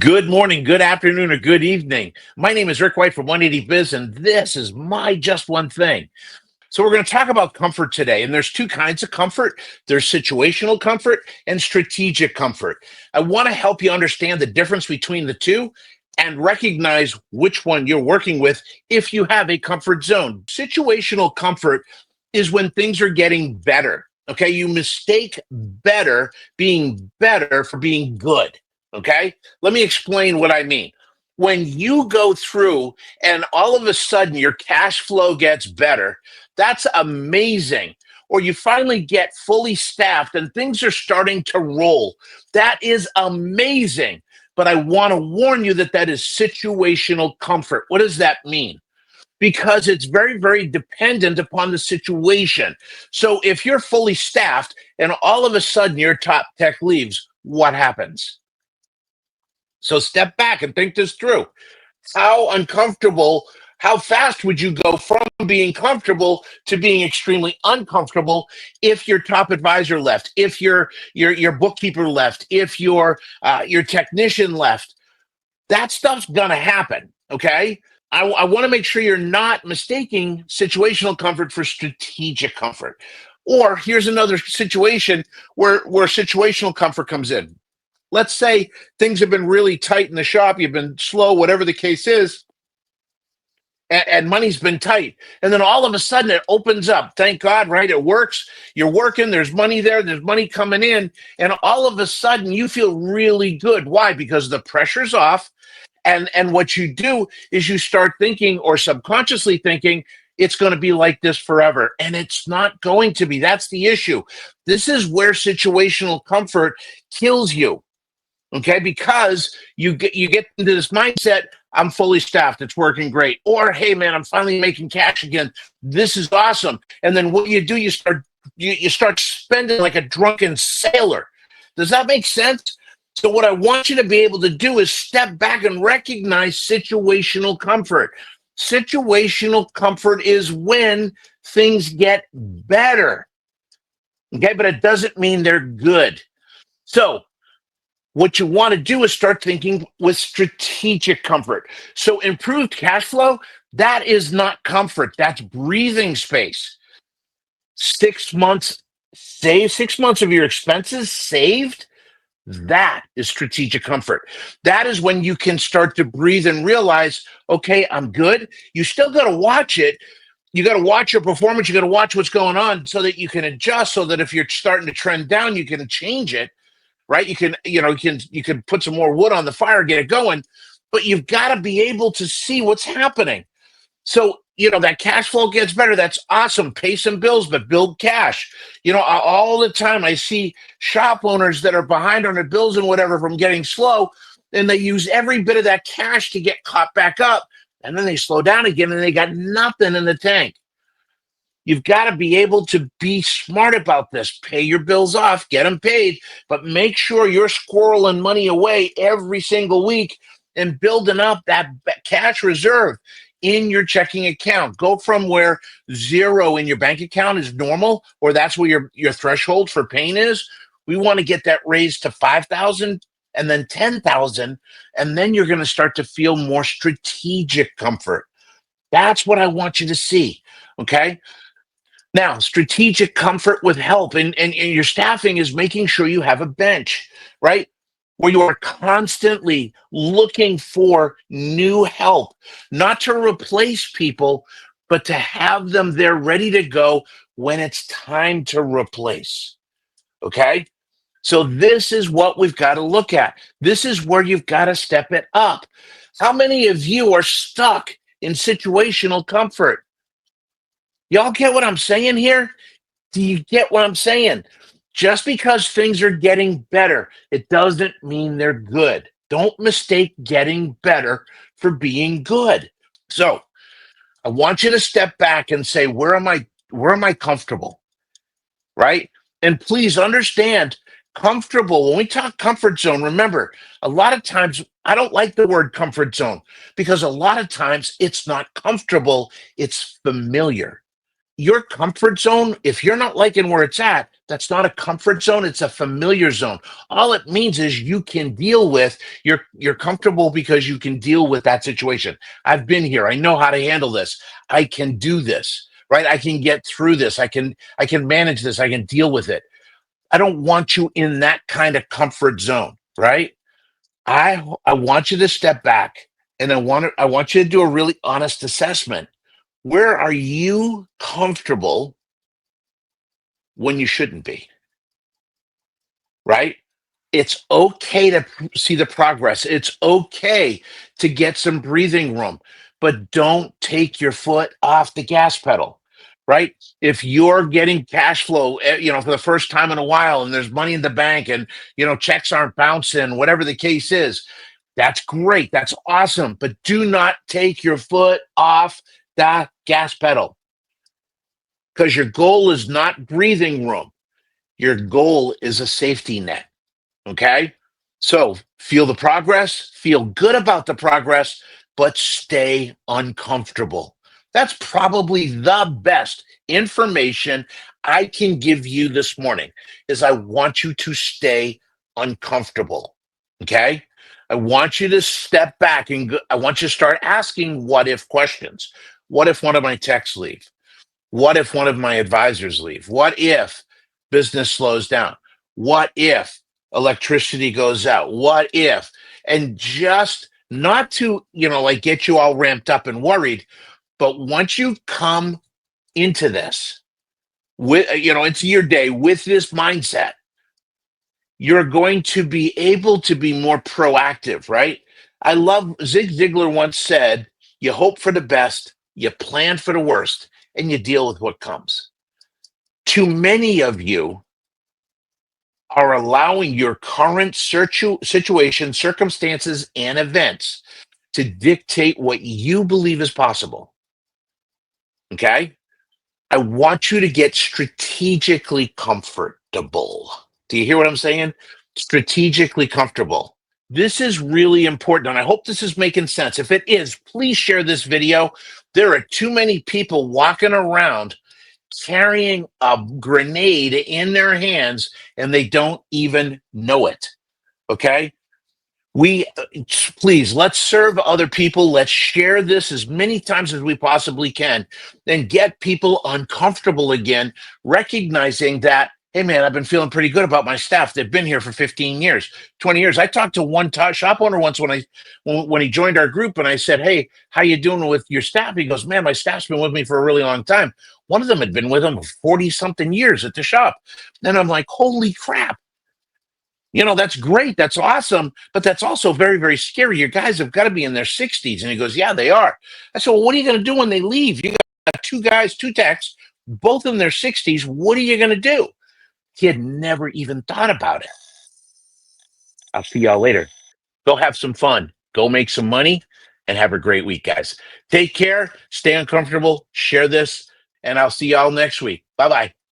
Good morning, good afternoon, or good evening. My name is Rick White from 180 Biz, and this is my Just One Thing. So, we're going to talk about comfort today, and there's two kinds of comfort. There's situational comfort and strategic comfort. I want to help you understand the difference between the two and recognize which one you're working with if you have a comfort zone. Situational comfort is when things are getting better. Okay, you mistake being better for being good. Okay, let me explain what I mean. When you go through and all of a sudden your cash flow gets better, that's amazing. Or you finally get fully staffed and things are starting to roll. That is amazing. But I want to warn you that that is situational comfort. What does that mean? Because it's very, very dependent upon the situation. So if you're fully staffed and all of a sudden your top tech leaves, what happens? So step back and think this through. How uncomfortable, how fast would you go from being comfortable to being extremely uncomfortable if your top advisor left, if your bookkeeper left, if your technician left? That stuff's gonna happen. Okay. I want to make sure you're not mistaking situational comfort for strategic comfort. Or here's another situation where situational comfort comes in. Let's say things have been really tight in the shop, you've been slow, whatever the case is, and money's been tight. And then all of a sudden it opens up. Thank God, right? It works. You're working, there's money there, there's money coming in. And all of a sudden you feel really good. Why? Because the pressure's off. And what you do is you start thinking or subconsciously thinking, it's going to be like this forever. And it's not going to be. That's the issue. This is where situational comfort kills you. Okay, because you get into this mindset, I'm fully staffed, it's working great. Or hey man, I'm finally making cash again. This is awesome. And then what you do, you start spending like a drunken sailor. Does that make sense? So what I want you to be able to do is step back and recognize situational comfort. Situational comfort is when things get better. Okay, but it doesn't mean they're good. So what you want to do is start thinking with strategic comfort. So improved cash flow, that is not comfort. That's breathing space. 6 months saved, 6 months of your expenses saved. That is strategic comfort. That is when you can start to breathe and realize, okay, I'm good. You still got to watch it. You got to watch your performance. You got to watch what's going on so that you can adjust, so that if you're starting to trend down, you can change it. Right? You can put some more wood on the fire, get it going, but you've got to be able to see what's happening. So, that cash flow gets better. That's awesome. Pay some bills, but build cash. All the time I see shop owners that are behind on their bills and whatever from getting slow, and they use every bit of that cash to get caught back up. And then they slow down again and they got nothing in the tank. You've got to be able to be smart about this. Pay your bills off, get them paid, but make sure you're squirreling money away every single week and building up that cash reserve in your checking account. Go from where zero in your bank account is normal, or that's where your threshold for pain is. We want to get that raised to 5,000 and then 10,000, and then you're going to start to feel more strategic comfort. That's what I want you to see, okay? Now, strategic comfort with help and your staffing is making sure you have a bench, right? Where you are constantly looking for new help, not to replace people, but to have them there ready to go when it's time to replace. Okay? So this is what we've got to look at. This is where you've got to step it up. How many of you are stuck in situational comfort? Y'all get what I'm saying here? Do you get what I'm saying? Just because things are getting better, it doesn't mean they're good. Don't mistake getting better for being good. So I want you to step back and say, where am I comfortable? Right? And please understand, comfortable, when we talk comfort zone, remember, a lot of times I don't like the word comfort zone because a lot of times it's not comfortable, it's familiar. Your comfort zone, if you're not liking where it's at, That's not a comfort zone, it's a familiar zone. All it means is you can deal with, you're comfortable because you can deal with that situation. I've been here. I know how to handle this. I can do this, right? I can get through this. I can manage this. I can deal with it. I don't want you in that kind of comfort zone, right? I want you to step back, and I want you to do a really honest assessment. Where are you comfortable when you shouldn't be, right? It's okay to see the progress. It's okay to get some breathing room, but don't take your foot off the gas pedal, right? If you're getting cash flow, for the first time in a while, and there's money in the bank, and checks aren't bouncing, whatever the case is, that's great. That's awesome. But do not take your foot off the gas pedal, because your goal is not breathing room. Your goal is a safety net. Okay. So feel the progress, feel good about the progress, but stay uncomfortable. That's probably the best information I can give you this morning is I want you to stay uncomfortable. Okay. I want you to step back and I want you to start asking what if questions. What if one of my techs leave? What if one of my advisors leave? What if business slows down? What if electricity goes out? What if? And just not to, like get you all ramped up and worried, but once you come into this with, into your day with this mindset, you're going to be able to be more proactive, right? I love Zig Ziglar once said, you hope for the best, you plan for the worst, and you deal with what comes. Too many of you are allowing your current situation, circumstances, and events to dictate what you believe is possible. Okay? I want you to get strategically comfortable. Do you hear what I'm saying? Strategically comfortable. This is really important, and I hope this is making sense. If it is, please share this video. There are too many people walking around carrying a grenade in their hands and they don't even know it. Okay? We Please, let's serve other people. Let's share this as many times as we possibly can and get people uncomfortable again, recognizing that, hey man, I've been feeling pretty good about my staff. They've been here for 15 years, 20 years. I talked to one shop owner once when he joined our group, and I said, hey, how you doing with your staff? He goes, man, my staff's been with me for a really long time. One of them had been with him for 40 something years at the shop. And I'm like, holy crap. That's great. That's awesome. But that's also very, very scary. Your guys have got to be in their 60s. And he goes, yeah, they are. I said, well, what are you going to do when they leave? You got two guys, two techs, both in their 60s. What are you going to do? He had never even thought about it. I'll see y'all later. Go have some fun. Go make some money and have a great week, guys. Take care. Stay uncomfortable. Share this. And I'll see y'all next week. Bye-bye.